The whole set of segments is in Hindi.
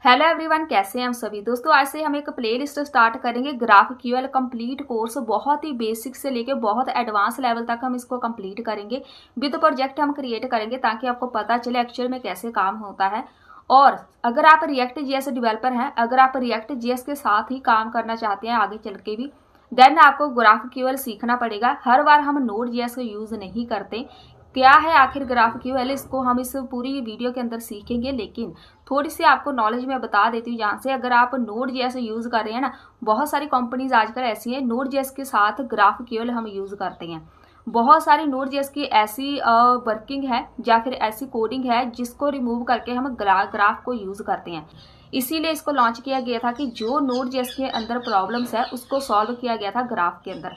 हेलो एवरीवन, कैसे हैं हम सभी दोस्तों। आज से हम एक प्लेलिस्ट स्टार्ट करेंगे ग्राफ क्यूएल कंप्लीट कोर्स। बहुत ही बेसिक से लेके बहुत एडवांस लेवल तक हम इसको कंप्लीट करेंगे। विद प्रोजेक्ट हम क्रिएट करेंगे ताकि आपको पता चले एक्चुअल में कैसे काम होता है। और अगर आप रिएक्ट जीएस डेवलपर हैं, अगर आप रिएक्ट जीएस के साथ ही काम करना चाहते हैं आगे चल के भी, देन आपको ग्राफ क्यूएल सीखना पड़ेगा। हर बार हम नोड जीएस का यूज नहीं करते। क्या है आखिर ग्राफ क्यूएल, इसको हम इस पूरी वीडियो के अंदर सीखेंगे। लेकिन थोड़ी सी आपको नॉलेज मैं बता देती हूँ जहाँ से, अगर आप नोड जेएस यूज कर रहे हैं ना, बहुत सारी कंपनीज आजकल ऐसी हैं नोड जेएस के साथ ग्राफ क्यूएल हम यूज करते हैं। बहुत सारी नोड जेएस की ऐसी वर्किंग है या फिर ऐसी कोडिंग है जिसको रिमूव करके हम ग्राफ को यूज करते हैं। इसीलिए इसको लॉन्च किया गया था कि जो नोड जेएस के अंदर प्रॉब्लम्स है उसको सॉल्व किया गया था ग्राफ के अंदर।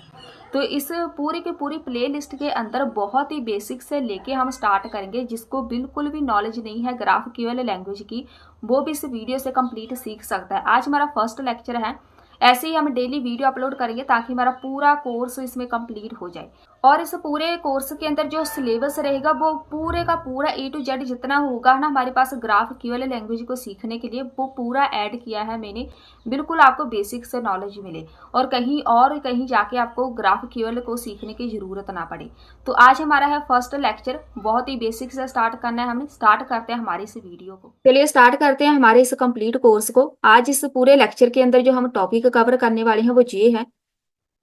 तो इस पूरी की पूरी प्ले लिस्ट के अंदर बहुत ही बेसिक से लेके हम स्टार्ट करेंगे। जिसको बिल्कुल भी नॉलेज नहीं है ग्राफ क्यूएल लैंग्वेज की, वो भी इस वीडियो से कंप्लीट सीख सकता है। आज हमारा फर्स्ट लेक्चर है। ऐसे ही हम डेली वीडियो अपलोड करेंगे ताकि हमारा पूरा कोर्स इसमें कंप्लीट हो जाए। और इस पूरे कोर्स के अंदर जो सिलेबस रहेगा वो पूरे का पूरा ए टू जेड जितना होगा ना हमारे पास ग्राफ क्यूएल लैंग्वेज को सीखने के लिए, वो पूरा ऐड किया है मैंने। बिल्कुल आपको बेसिक से नॉलेज मिले और कहीं जाके आपको ग्राफ क्यूएल को सीखने की जरूरत ना पड़े। तो आज हमारा है फर्स्ट लेक्चर। बहुत ही बेसिक से स्टार्ट करना है हमने। स्टार्ट करते हैं हमारी इस वीडियो को। चलिए स्टार्ट करते हैं हमारे इस कंप्लीट कोर्स को। आज इस पूरे लेक्चर के अंदर जो हम टॉपिक कवर करने वाले हैं वो ये है।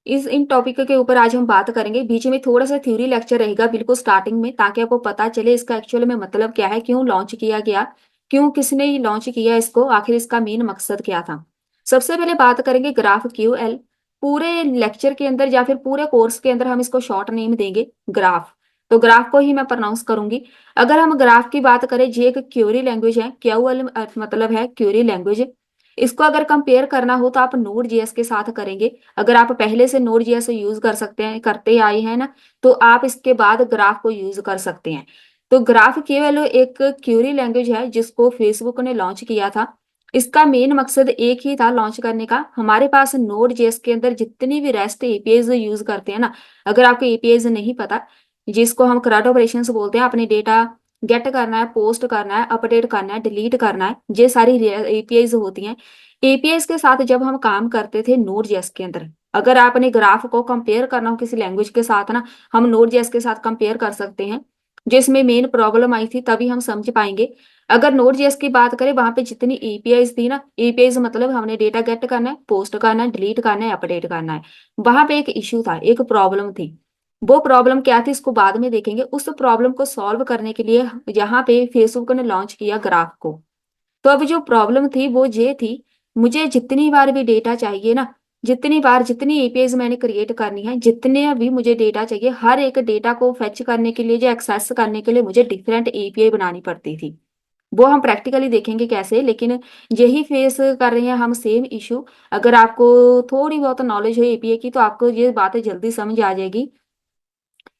इन टॉपिक के ऊपर आज हम बात करेंगे। बीच में थोड़ा सा थ्योरी लेक्चर रहेगा बिल्कुल स्टार्टिंग में, ताकि आपको पता चले इसका एक्चुअल में मतलब क्या है, क्यों लॉन्च किया गया, क्यों किसने लॉन्च किया इसको, आखिर इसका मेन मकसद क्या था। सबसे पहले बात करेंगे ग्राफ क्यूएल। पूरे लेक्चर के अंदर या फिर पूरे कोर्स के अंदर हम इसको शॉर्ट नेम देंगे ग्राफ। तो ग्राफ को ही मैं प्रोनाउंस करूंगी। अगर हम ग्राफ की बात करें, ये एक क्यूरी लैंग्वेज है। क्यूएल मतलब है क्यूरी लैंग्वेज। इसको अगर कंपेयर करना हो तो आप नोड जेएस के साथ करेंगे। अगर आप पहले से नोड जेएस यूज कर सकते हैं, करते आए हैं ना, तो आप इसके बाद ग्राफ को यूज कर सकते हैं। तो ग्राफ केवल एक क्यूरी लैंग्वेज है जिसको फेसबुक ने लॉन्च किया था। इसका मेन मकसद एक ही था लॉन्च करने का। हमारे पास नोड जेएस के अंदर जितनी भी रेस्ट एपीआईज यूज करते हैं ना, अगर आपको एपीआईज नहीं पता, जिसको हम CRUD ऑपरेशंस बोलते हैं, अपने डेटा गेट करना है, पोस्ट करना है, अपडेट करना है, डिलीट करना है, ये सारी एपीआईज होती हैं। एपीआईज के साथ जब हम काम करते थे नोड जेएस के अंदर, अगर आपने ग्राफ को कंपेयर करना हो किसी लैंग्वेज के साथ ना, हम नोड जेएस के साथ कंपेयर कर सकते हैं। जिसमें मेन प्रॉब्लम आई थी तभी हम समझ पाएंगे। अगर नोड जेएस की बात करें, वहां पे जितनी एपीआईज थी ना, एपीआईज मतलब हमने डेटा गेट करना है, पोस्ट करना है, डिलीट करना है, अपडेट करना है, वहां पे एक इश्यू था, एक प्रॉब्लम थी। वो प्रॉब्लम क्या थी इसको बाद में देखेंगे। उस प्रॉब्लम को सॉल्व करने के लिए यहाँ पे फेसबुक ने लॉन्च किया ग्राफ को। तो अब जो प्रॉब्लम थी वो ये थी, मुझे जितनी बार भी डेटा चाहिए ना, जितनी बार जितनी एपीआईज मैंने क्रिएट करनी है, जितने भी मुझे डेटा चाहिए, हर एक डेटा को फेच करने के लिए, जो एक्सेस करने के लिए मुझे डिफरेंट एपीआई बनानी पड़ती थी। वो हम प्रैक्टिकली देखेंगे कैसे, लेकिन यही फेस कर रहे हैं हम सेम इशू। अगर आपको थोड़ी बहुत नॉलेज हो एपीआई की तो आपको ये बातें जल्दी समझ आ जाएगी।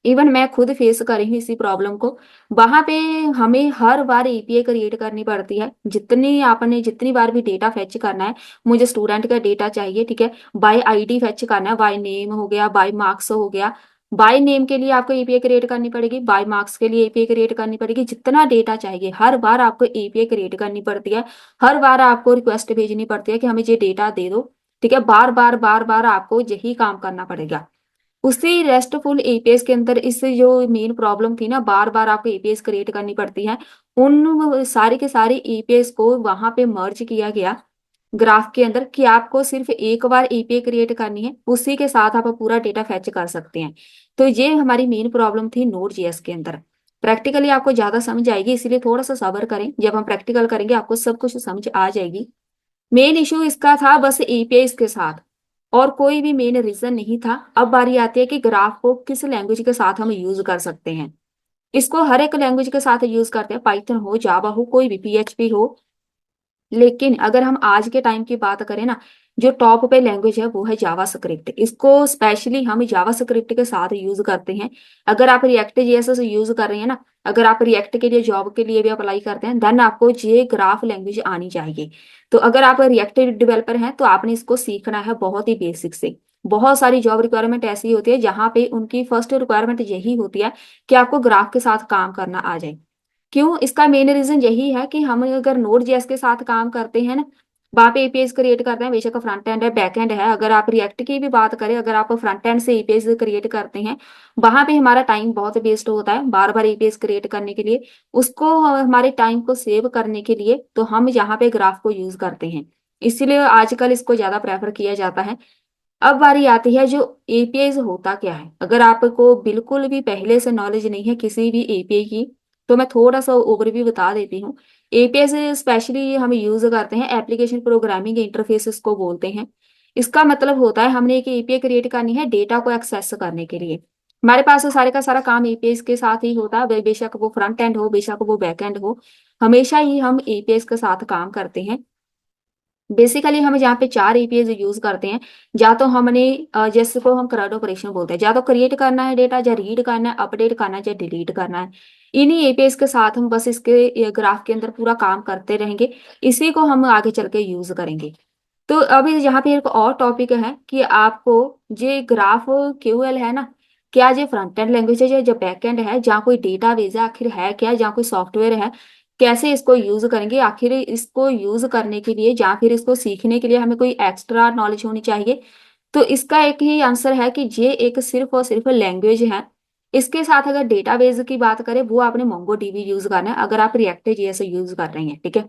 इवन मैं खुद फेस करी हूँ इसी प्रॉब्लम को। वहां पे हमें हर बार एपीआई क्रिएट करनी पड़ती है। जितनी आपने जितनी बार भी डेटा फेच करना है, मुझे स्टूडेंट का डेटा चाहिए, ठीक है, बाय आईडी फेच करना है, बाय नेम हो गया, बाय मार्क्स हो गया। बाय नेम के लिए आपको एपीआई क्रिएट करनी पड़ेगी, बाय मार्क्स के लिए एपीआई क्रिएट करनी पड़ेगी। जितना डेटा चाहिए हर बार आपको एपीआई क्रिएट करनी पड़ती है। हर बार आपको रिक्वेस्ट भेजनी पड़ती है कि हमें ये डेटा दे दो, ठीक है। बार बार आपको यही काम करना पड़ेगा। उसी रेस्टफुल एपीएस के अंदर इस जो मेन प्रॉब्लम थी ना, बार बार आपको एपीएस क्रिएट करनी पड़ती है। उन सारी के सारी एपीएस को वहां पे मर्ज किया गया ग्राफ के अंदर, कि आपको सिर्फ एक बार एपीआई क्रिएट करनी है, उसी के साथ आप पूरा डेटा फैच कर सकते हैं। तो ये हमारी मेन प्रॉब्लम थी नोड जेएस के अंदर। प्रैक्टिकली आपको ज्यादा समझ आएगी, इसीलिए थोड़ा सा सब्र करें। जब हम प्रैक्टिकल करेंगे आपको सब कुछ समझ आ जाएगी। मेन इशू इसका था बस एपीआई के साथ, और कोई भी मेन रीजन नहीं था। अब बारी आती है कि ग्राफ को किस लैंग्वेज के साथ हम यूज कर सकते हैं। इसको हर एक लैंग्वेज के साथ यूज करते हैं, पाइथन हो, जावा हो, कोई भी पीएचपी हो। लेकिन अगर हम आज के टाइम की बात करें ना, जो टॉप पे लैंग्वेज है वो है जावा स्क्रिप्ट। इसको स्पेशली हम जावा स्क्रिप्ट के साथ यूज करते हैं। अगर आप रिएक्ट जेएसएस यूज कर रहे हैं ना, अगर आप रिएक्ट के लिए जॉब के लिए भी अप्लाई करते हैं, देन आपको ये ग्राफ लैंग्वेज आनी चाहिए। तो अगर आप रिएक्ट डेवलपर हैं तो आपने इसको सीखना है बहुत ही बेसिक से। बहुत सारी जॉब रिक्वायरमेंट ऐसी होती है जहां पे उनकी फर्स्ट रिक्वायरमेंट यही होती है कि आपको ग्राफ के साथ काम करना आ जाए। क्यों? इसका मेन रीजन यही है कि हम अगर नोड जेएस के साथ काम करते हैं ना, वहां पे एपीआई क्रिएट करते हैं, बेशक फ्रंट एंड है बैक एंड है, अगर आप रिएक्ट की भी बात करें, अगर आप फ्रंट एंड से एपीआई क्रिएट करते हैं, वहां पे हमारा टाइम बहुत वेस्ट होता है बार बार एपीआई क्रिएट करने के लिए। उसको हमारे टाइम को सेव करने के लिए तो हम यहाँ पे ग्राफ को यूज करते हैं, इसीलिए आजकल इसको ज्यादा प्रेफर किया जाता है। अब बारी आती है जो एपीआई होता क्या है। अगर आपको बिल्कुल भी पहले से नॉलेज नहीं है किसी भी एपीआई की, तो मैं थोड़ा सा ओवरव्यू बता देती हूँ। एपीआई से स्पेशली हम यूज करते हैं एप्लीकेशन प्रोग्रामिंग इंटरफेसेस को बोलते हैं। इसका मतलब होता है हमने एक एपीआई क्रिएट करनी है डेटा को एक्सेस करने के लिए। हमारे पास सारे का सारा काम एपीआई के साथ ही होता है, बेशक वो फ्रंट एंड हो बेशक वो बैक एंड हो, हमेशा ही हम एपीआई के साथ काम करते हैं। बेसिकली हम यहाँ पे चार एपीआई यूज करते हैं। या तो हमने जैसे को हम CRUD ऑपरेशन बोलते हैं, या तो क्रिएट करना है डेटा, या रीड करना है, अपडेट करना है, या डिलीट करना है। इन्हीं एपीआई के साथ हम बस इसके ग्राफ के अंदर पूरा काम करते रहेंगे। इसी को हम आगे चल के यूज करेंगे। तो अभी यहाँ पे एक और टॉपिक है कि आपको जे ग्राफ क्यूएल है ना, क्या ये फ्रंट एंड लैंग्वेज है या बैक एंड है, जहाँ कोई डेटा बेस है आखिर है क्या, जहाँ कोई सॉफ्टवेयर है, कैसे इसको यूज करेंगे। आखिर इसको यूज करने के लिए या फिर इसको सीखने के लिए हमें कोई एक्स्ट्रा नॉलेज होनी चाहिए। तो इसका एक ही आंसर है कि ये एक सिर्फ और सिर्फ लैंग्वेज है। इसके साथ अगर डेटाबेस की बात करें, वो आपने मोंगो डीबी यूज करना है अगर आप रिएक्ट जेएस यूज कर रहे हैं, ठीक है।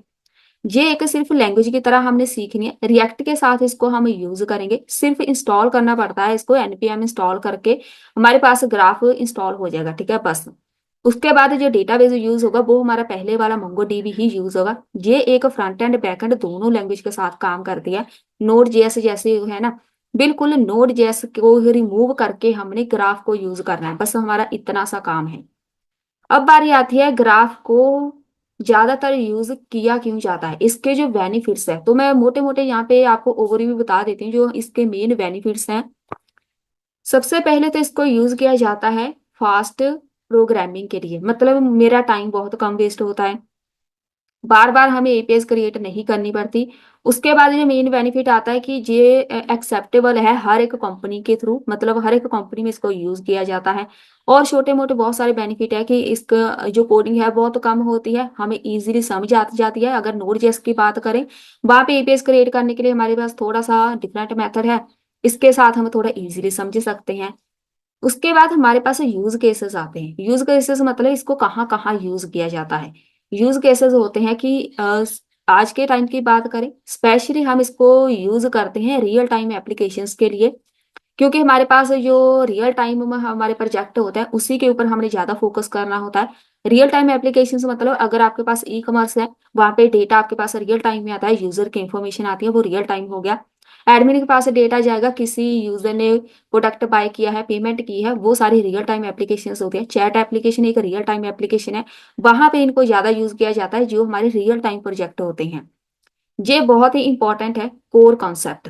ये एक सिर्फ लैंग्वेज की तरह हमने सीखनी है, रिएक्ट के साथ इसको हम यूज करेंगे। सिर्फ इंस्टॉल करना पड़ता है, इसको npm इंस्टॉल करके हमारे पास ग्राफ इंस्टॉल हो जाएगा, ठीक है बस। उसके बाद जो डेटाबेस यूज होगा वो हमारा पहले वाला मोंगो डीबी ही यूज होगा। ये एक फ्रंट एंड बैक एंड दोनों लैंग्वेज के साथ काम करती है। नोड जेएस जैसे है ना, बिल्कुल नोड जेएस को रिमूव करके हमने ग्राफ को यूज करना है, बस हमारा इतना सा काम है। अब बारी आती है ग्राफ को ज्यादातर यूज किया क्यों जाता है, इसके जो बेनिफिट्स है। तो मैं मोटे मोटे यहाँ पे आपको ओवरव्यू बता देती हूँ जो इसके मेन बेनिफिट्स हैं। सबसे पहले तो इसको यूज किया जाता है फास्ट प्रोग्रामिंग के लिए, मतलब मेरा टाइम बहुत कम वेस्ट होता है, बार बार हमें एपीआई क्रिएट नहीं करनी पड़ती। उसके बाद जो मेन बेनिफिट आता है कि ये एक्सेप्टेबल है हर एक कंपनी के थ्रू, मतलब हर एक कंपनी में इसको यूज किया जाता है। और छोटे मोटे बहुत सारे बेनिफिट है कि इसका जो कोडिंग है बहुत कम होती है, हमें इजीली समझ आती जाती है। अगर नोड जेएस की बात करें, वहां पे एपीआई क्रिएट करने के लिए हमारे पास थोड़ा सा डिफरेंट मेथड है, इसके साथ हम थोड़ा इजीली समझ सकते हैं। उसके बाद हमारे पास यूज केसेस आते हैं। यूज केसेस मतलब इसको कहाँ कहाँ यूज किया जाता है। यूज केसेस होते हैं कि आज के टाइम की बात करें, स्पेशली हम इसको यूज करते हैं रियल टाइम एप्लीकेशंस के लिए। क्योंकि हमारे पास जो रियल टाइम में हमारे प्रोजेक्ट होता है उसी के ऊपर हमने ज्यादा फोकस करना होता है। रियल टाइम एप्लीकेशन मतलब अगर आपके पास ई कॉमर्स है, वहां पे डेटा आपके पास रियल टाइम में आता है, यूजर की इंफॉर्मेशन आती है, वो रियल टाइम हो गया। एडमिन के पास डेटा जाएगा, किसी यूजर ने प्रोडक्ट बाय किया है, पेमेंट की है, वो सारी रियल टाइम एप्लीकेशन होती है। चैट एप्लीकेशन एक रियल टाइम एप्लीकेशन है, वहां पे इनको ज्यादा यूज किया जाता है जो हमारे रियल टाइम प्रोजेक्ट होते हैं। ये बहुत ही इंपॉर्टेंट है कोर कॉन्सेप्ट।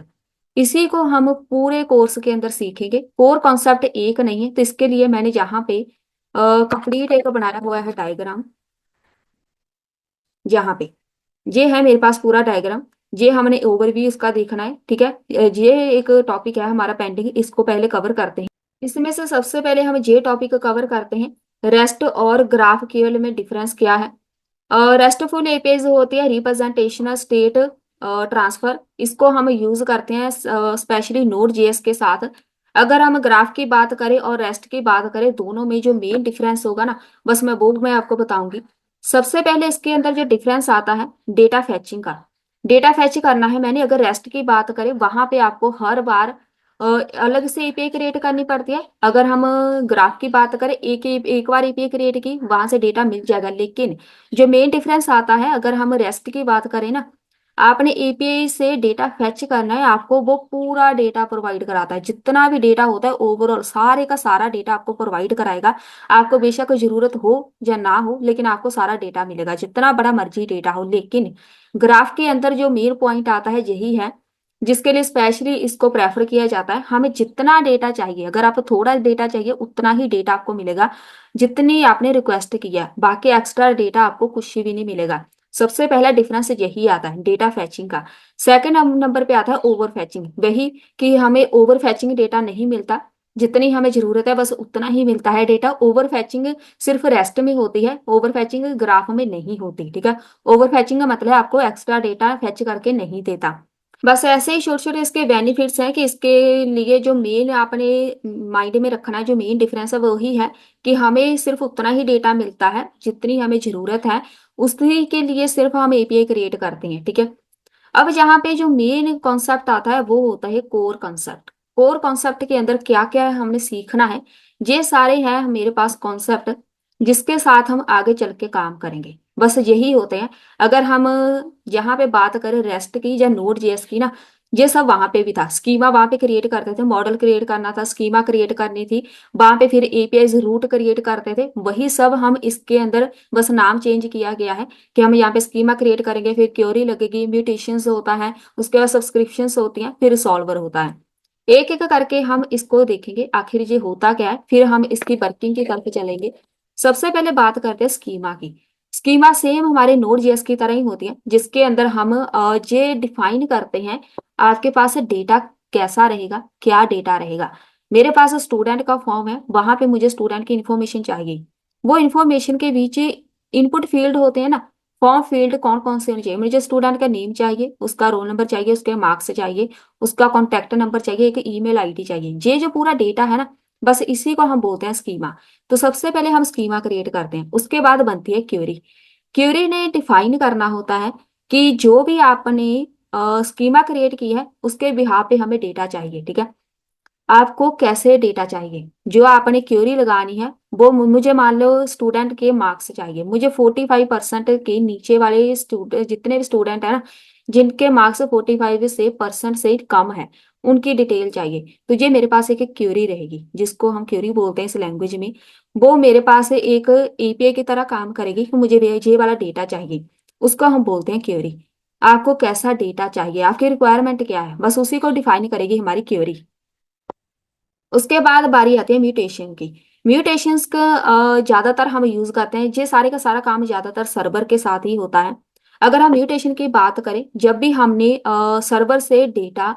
इसी को हम पूरे कोर्स के अंदर सीखेंगे। कोर कॉन्सेप्ट एक नहीं है, तो इसके लिए मैंने यहाँ पे कंप्लीट एक बनाया हुआ है डायग्राम। यहाँ पे ये है मेरे पास पूरा डायग्राम, ये हमने ओवरव्यू इसका देखना है, ठीक है। ये एक टॉपिक है हमारा पेंडिंग, इसको पहले कवर करते हैं। इसमें से सबसे पहले हम ये टॉपिक कवर करते हैं, रेस्ट और ग्राफ क्यूएल में डिफरेंस क्या है। रेस्टफुल एपीआई होती है रिप्रेजेंटेशनल स्टेट ट्रांसफर, इसको हम यूज करते हैं स्पेशली नोड जेएस के साथ। अगर हम ग्राफ की बात करें और रेस्ट की बात करें, दोनों में जो मेन डिफरेंस होगा ना, बस मैं आपको बताऊंगी। सबसे पहले इसके अंदर जो डिफरेंस आता है डेटा फैचिंग का। डेटा फैच करना है मैंने, अगर रेस्ट की बात करें वहां पे आपको हर बार अलग से एपीआई क्रिएट करनी पड़ती है। अगर हम ग्राफ की बात करें, एक बार एपीआई क्रिएट की वहां से डेटा मिल जाएगा। लेकिन जो मेन डिफरेंस आता है, अगर हम रेस्ट की बात करें ना, आपने एपीआई से डेटा फेच करना है, आपको वो पूरा डेटा प्रोवाइड कराता है। जितना भी डेटा होता है ओवरऑल सारे का सारा डेटा आपको प्रोवाइड कराएगा। आपको बेशक जरूरत हो या ना हो, लेकिन आपको सारा डेटा मिलेगा, जितना बड़ा मर्जी डेटा हो। लेकिन ग्राफ के अंदर जो मेन पॉइंट आता है यही है जिसके लिए स्पेशली इसको प्रेफर किया जाता है। हमें जितना डेटा चाहिए, अगर आपको थोड़ा डेटा चाहिए उतना ही डेटा आपको मिलेगा जितनी आपने रिक्वेस्ट किया, बाकी एक्स्ट्रा डेटा आपको कुछ भी नहीं मिलेगा। सबसे पहला डिफरेंस यही आता है डेटा फैचिंग का। सेकंड नंबर पे आता है ओवर फैचिंग, वही कि हमें ओवर फैचिंग डेटा नहीं मिलता। जितनी हमें जरूरत है बस उतना ही मिलता है डेटा। ओवर फैचिंग सिर्फ रेस्ट में होती है, ओवर फैचिंग ग्राफ में नहीं होती, ठीक है। ओवर फैचिंग का मतलब आपको एक्स्ट्रा डेटा फैच करके नहीं देता। बस ऐसे ही छोटे छोटे इसके बेनिफिट्स हैं कि इसके लिए जो मेन आपने माइंड में रखना है, जो मेन डिफरेंस है वो ही है कि हमें सिर्फ उतना ही डेटा मिलता है जितनी हमें जरूरत है, उसी के लिए सिर्फ हम एपीआई क्रिएट करते हैं, ठीक है। अब यहाँ पे जो मेन कॉन्सेप्ट आता है वो होता है कोर कॉन्सेप्ट। कोर कॉन्सेप्ट के अंदर क्या क्या है हमने सीखना है, ये सारे हैं मेरे पास कॉन्सेप्ट जिसके साथ हम आगे चल के काम करेंगे, बस यही होते हैं। अगर हम यहाँ पे बात करें रेस्ट की या नोड जेएस की ना, ये सब वहां पे भी था। स्कीमा वहां पे क्रिएट करते थे, मॉडल क्रिएट करना था, स्कीमा क्रिएट करनी थी वहां पे, फिर एपीआई रूट क्रिएट करते थे, वही सब हम इसके अंदर बस नाम चेंज किया गया है कि हम यहाँ पे स्कीमा क्रिएट करेंगे, फिर क्योरी लगेगी, म्यूटेशंस होता है, उसके बाद सब्सक्रिप्शंस होती हैं, फिर सॉल्वर होता है। एक एक करके हम इसको देखेंगे आखिर ये होता क्या है, फिर हम इसकी वर्किंग की तरफ चलेंगे। सबसे पहले बात करते हैं स्कीमा की। स्कीमा सेम हमारे नोड जेएस की तरह ही होती है, जिसके अंदर हम ये डिफाइन करते हैं आपके पास डेटा कैसा रहेगा, क्या डेटा रहेगा। मेरे पास स्टूडेंट का फॉर्म है, वहां पे मुझे स्टूडेंट की इन्फॉर्मेशन चाहिए। वो इन्फॉर्मेशन के बीच इनपुट फील्ड होते हैं ना, फॉर्म फील्ड कौन कौन से होने चाहिए। मुझे स्टूडेंट का नेम चाहिए, उसका रोल नंबर चाहिए, उसके मार्क्स चाहिए, उसका कॉन्टेक्ट नंबर चाहिए, एक ईमेल आईडी चाहिए। ये जो पूरा डेटा है ना, बस इसी को हम बोलते हैं स्कीमा। तो सबसे पहले हम स्कीमा क्रिएट करते हैं, उसके बाद बनती है क्वेरी। क्वेरी ने डिफाइन करना होता है कि जो भी आपने स्कीमा क्रिएट की है उसके बिहाफ पे हमें डेटा चाहिए, ठीक है। आपको कैसे डेटा चाहिए, जो आपने क्वेरी लगानी है वो मुझे मान लो स्टूडेंट के मार्क्स चाहिए, मुझे 45% के नीचे वाले स्टूडेंट, जितने भी स्टूडेंट है ना जिनके मार्क्स 45 से परसेंट से कम है, उनकी डिटेल चाहिए। तो ये मेरे पास एक क्वेरी रहेगी, जिसको हम क्वेरी बोलते हैं इस लैंग्वेज में। वो मेरे पास एक एपीआई की तरह काम करेगी कि मुझे ये वाला डेटा चाहिए, उसको हम बोलते हैं क्वेरी। आपको कैसा डेटा चाहिए, आपकी रिक्वायरमेंट क्या है, बस उसी को डिफाइन करेगी हमारी क्वेरी। उसके बाद बारी आती है म्यूटेशन की। म्यूटेशंस का ज्यादातर हम यूज करते हैं, ये सारे का सारा काम ज्यादातर सर्वर के साथ ही होता है। अगर हम म्यूटेशन की बात करें, जब भी हमने सर्वर से डेटा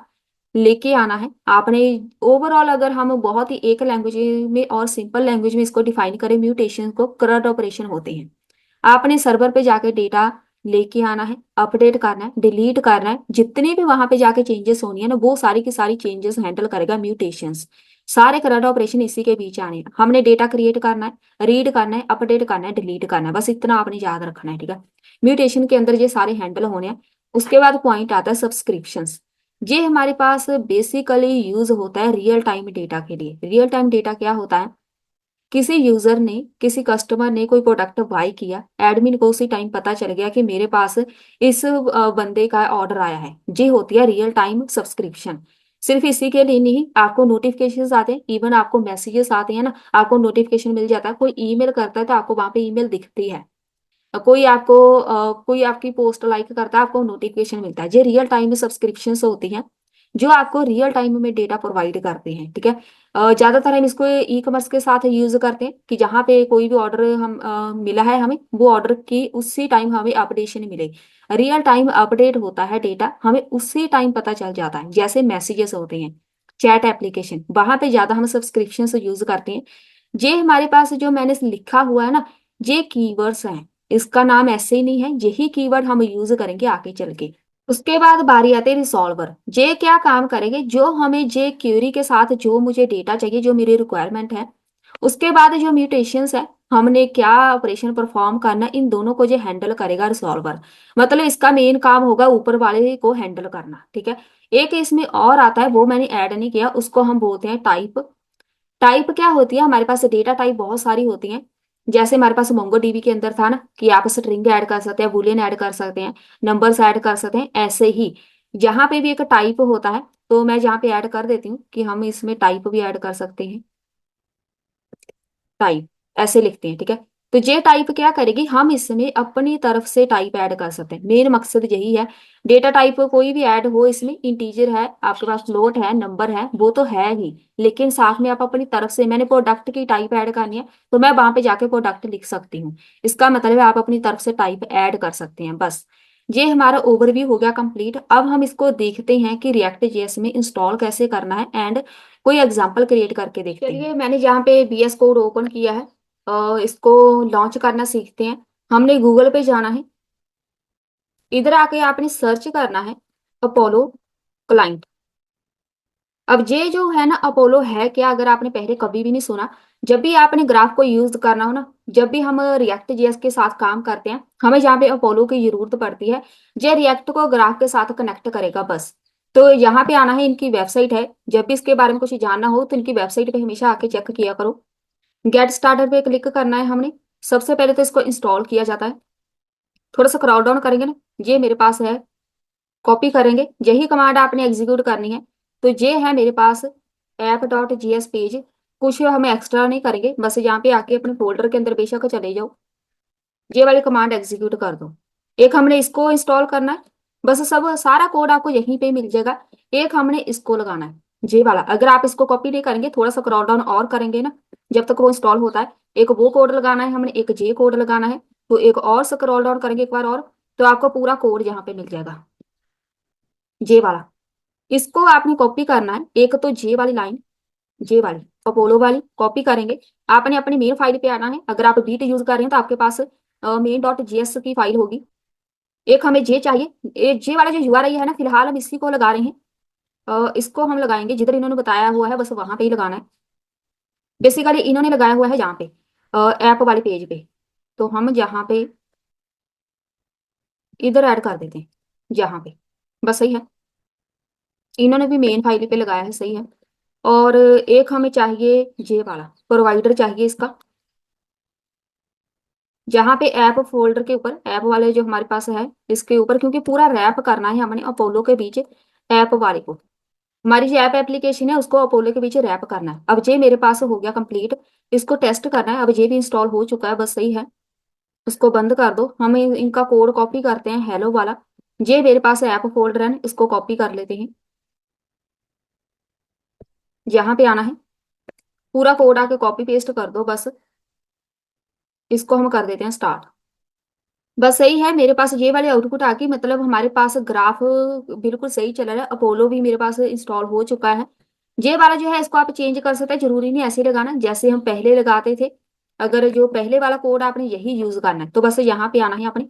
लेके आना है आपने, ओवरऑल अगर हम बहुत ही एक लैंग्वेज में और सिंपल लैंग्वेज में इसको डिफाइन करें, म्यूटेशन को करंट ऑपरेशन होते हैं। आपने सर्वर पे जाके डेटा लेके आना है, अपडेट करना है, डिलीट करना है, जितनी भी वहां पे जाके चेंजेस होनी है ना, वो सारी की सारी चेंजेस हैंडल करेगा म्यूटेशंस। सारे करंट ऑपरेशन इसी के बीच आने हैं। हमने डेटा क्रिएट करना है, रीड करना है, अपडेट करना है, डिलीट करना है, बस इतना आपने याद रखना है, ठीक है। म्यूटेशन के अंदर ये सारे हैंडल होने हैं। उसके बाद पॉइंट आता है सब्सक्रिप्शंस। ये हमारे पास बेसिकली यूज होता है रियल टाइम डेटा के लिए। रियल टाइम डेटा क्या होता है, किसी यूजर ने, किसी कस्टमर ने कोई प्रोडक्ट बाय किया, एडमिन को उसी टाइम पता चल गया कि मेरे पास इस बंदे का ऑर्डर आया है, ये होती है रियल टाइम सब्सक्रिप्शन। सिर्फ इसी के लिए नहीं, आपको नोटिफिकेशंस आते हैं, इवन आपको मैसेजेस आते हैं ना, आपको नोटिफिकेशन मिल जाता है। कोई ईमेल करता है तो आपको वहां पे ईमेल दिखती है, कोई आपकी पोस्ट लाइक करता है, आपको नोटिफिकेशन मिलता है। ये रियल टाइम सब्सक्रिप्शन होती हैं जो आपको रियल टाइम में डेटा प्रोवाइड करते हैं, ठीक है। ज्यादातर हम इसको ई कॉमर्स के साथ यूज करते हैं कि जहाँ पे कोई भी ऑर्डर हम मिला है हमें, वो ऑर्डर की उसी टाइम हमें अपडेशन मिले। रियल टाइम अपडेट होता है डेटा, हमें उसी टाइम पता चल जाता है। जैसे मैसेजेस होते हैं, चैट एप्लीकेशन, वहां पे ज्यादा हम सब्सक्रिप्शन यूज करते हैं। ये हमारे पास जो मैंने लिखा हुआ है ना, ये कीवर्ड्स हैं, इसका नाम ऐसे ही नहीं है, यही कीवर्ड हम यूज करेंगे आगे चल के। उसके बाद बारी आती है रिसॉल्वर। जे क्या काम करेंगे, जो हमें जे क्वेरी के साथ जो मुझे डेटा चाहिए, जो मेरी रिक्वायरमेंट है, उसके बाद जो म्यूटेशंस है, हमने क्या ऑपरेशन परफॉर्म करना, इन दोनों को जो हैंडल करेगा रिसॉल्वर। मतलब इसका मेन काम होगा ऊपर वाले को हैंडल करना, ठीक है। एक इसमें और आता है, वो मैंने ऐड नहीं किया, उसको हम बोलते हैं टाइप। टाइप क्या होती है, हमारे पास डेटा टाइप बहुत सारी होती हैं। जैसे हमारे पास मोंगो डीबी के अंदर था ना कि आप स्ट्रिंग ऐड कर सकते हैं, बूलियन ऐड कर सकते हैं, नंबर्स ऐड कर सकते हैं, ऐसे ही यहाँ पे भी एक टाइप होता है। तो मैं यहाँ पे ऐड कर देती हूँ कि हम इसमें टाइप भी ऐड कर सकते हैं। टाइप ऐसे लिखते हैं, ठीक है। तो ये टाइप क्या करेगी, हम इसमें अपनी तरफ से टाइप ऐड कर सकते हैं, मेन मकसद यही है। डेटा टाइप कोई भी ऐड हो, इसमें इंटीजर है, आपके पास फ्लोट है, नंबर है, वो तो है ही, लेकिन साथ में आप अपनी तरफ से, मैंने प्रोडक्ट की टाइप ऐड करनी है तो मैं वहां पे जाके प्रोडक्ट लिख सकती हूँ। इसका मतलब है आप अपनी तरफ से टाइप ऐड कर सकते हैं, बस। ये हमारा ओवरव्यू हो गया कंप्लीट। अब हम इसको देखते हैं कि रिएक्ट जेएस में इंस्टॉल कैसे करना है एंड कोई एग्जाम्पल क्रिएट करके देखते हैं। चलिए मैंने जहाँ पे VS कोड ओपन किया है, इसको लॉन्च करना सीखते हैं। हमने गूगल पे जाना है, इधर आके आपने सर्च करना है अपोलो क्लाइंट। अब ये जो है ना अपोलो है क्या, अगर आपने पहले कभी भी नहीं सुना, जब भी आपने ग्राफ को यूज करना हो ना, जब भी हम रिएक्ट जेएस के साथ काम करते हैं, हमें जहाँ पे अपोलो की जरूरत पड़ती है, ये रिएक्ट को ग्राफ के साथ कनेक्ट करेगा बस। तो यहाँ पे आना है, इनकी वेबसाइट है, जब भी इसके बारे में कुछ जानना हो तो इनकी वेबसाइट पे हमेशा आके चेक किया करो। गेट स्टार्टर पे क्लिक करना है हमने। सबसे पहले तो इसको इंस्टॉल किया जाता है, थोड़ा सा क्रॉल डाउन करेंगे ना, ये मेरे पास है, कॉपी करेंगे, यही कमांड आपने एग्जीक्यूट करनी है। तो ये है मेरे पास app.js पेज, कुछ हमें एक्स्ट्रा नहीं करेंगे, बस यहाँ पे आके अपने फोल्डर के अंदर बेशक चले जाओ, ये वाली कमांड एग्जीक्यूट कर दो। एक हमने इसको इंस्टॉल करना है, बस सब सारा कोड आपको यहीं पे मिल जाएगा। एक हमने इसको लगाना है, ये वाला, अगर आप इसको कॉपी नहीं करेंगे, थोड़ा सा क्रॉल डाउन और करेंगे ना, जब तक वो इंस्टॉल होता है, एक वो कोड लगाना है हमने, एक जे कोड लगाना है, तो एक और स्क्रॉल डाउन करेंगे एक बार और, तो आपको पूरा कोड यहाँ पे मिल जाएगा, जे वाला। इसको आपने कॉपी करना है, एक तो जे वाली लाइन, जे वाली अपोलो वाली कॉपी करेंगे। आपने अपनी मेन फाइल पे आना है, अगर आप बीट यूज कर रहे हैं तो आपके पास main.js की फाइल होगी। एक हमें जे चाहिए, एक जे वाला जो URI है ना, फिलहाल हम इसी को लगा रहे हैं, इसको हम लगाएंगे जिधर इन्होंने बताया हुआ है, बस वहां पे ही लगाना है। बेसिकली इन्होंने लगाया हुआ है यहाँ पे ऐप वाले पेज पे, तो हम यहाँ पे इधर ऐड कर देते हैं, यहाँ पे बस सही है। इन्होंने भी मेन फाइल पे लगाया है, सही है। और एक हमें चाहिए ये वाला प्रोवाइडर चाहिए इसका, जहाँ पे ऐप फोल्डर के ऊपर ऐप वाले जो हमारे पास है इसके ऊपर, क्योंकि पूरा रैप करना है हमने अपोलो के बीच ऐप वाले को, हमारी जो ऐप एप्लीकेशन है उसको अपोलो के बीच रैप करना है। अब ये मेरे पास हो गया कंप्लीट, इसको टेस्ट करना है। अब ये भी इंस्टॉल हो चुका है, बस सही है। इसको बंद कर दो, हम इनका कोड कॉपी करते हैं हेलो वाला, ये मेरे पास ऐप फोल्डर है, इसको कॉपी कर लेते हैं, यहाँ पे आना है, पूरा कोड आके कॉपी पेस्ट कर दो बस। इसको हम कर देते हैं स्टार्ट, बस सही है। मेरे पास ये वाली आउटपुट आके, मतलब हमारे पास ग्राफ बिल्कुल सही चल रहा है, अपोलो भी मेरे पास इंस्टॉल हो चुका है। ये वाला जो है इसको आप चेंज कर सकते हैं, जरूरी नहीं ऐसे ही लगाना जैसे हम पहले लगाते थे। अगर जो पहले वाला कोड आपने यही यूज करना है तो बस यहाँ पे आना है अपने,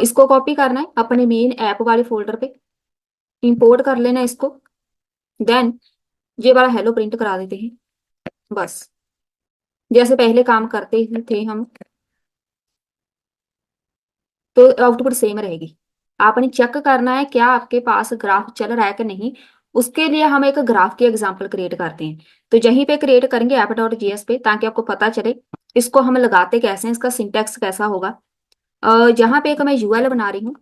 इसको कॉपी करना है अपने मेन ऐप वाले फोल्डर पे, इंपोर्ट कर लेना है इसको, देन ये वाला हेलो प्रिंट करा देते हैं बस, जैसे पहले काम करते थे हम, तो आउटपुट सेम रहेगी। आपने चेक करना है क्या आपके पास ग्राफ चल रहा है कि नहीं, उसके लिए हम एक ग्राफ की एग्जांपल क्रिएट करते हैं। तो यहीं पे क्रिएट करेंगे app.js पे, ताकि आपको पता चले इसको हम लगाते कैसे हैं, इसका सिंटैक्स कैसा होगा। जहाँ पे एक मैं यूएल बना रही हूँ,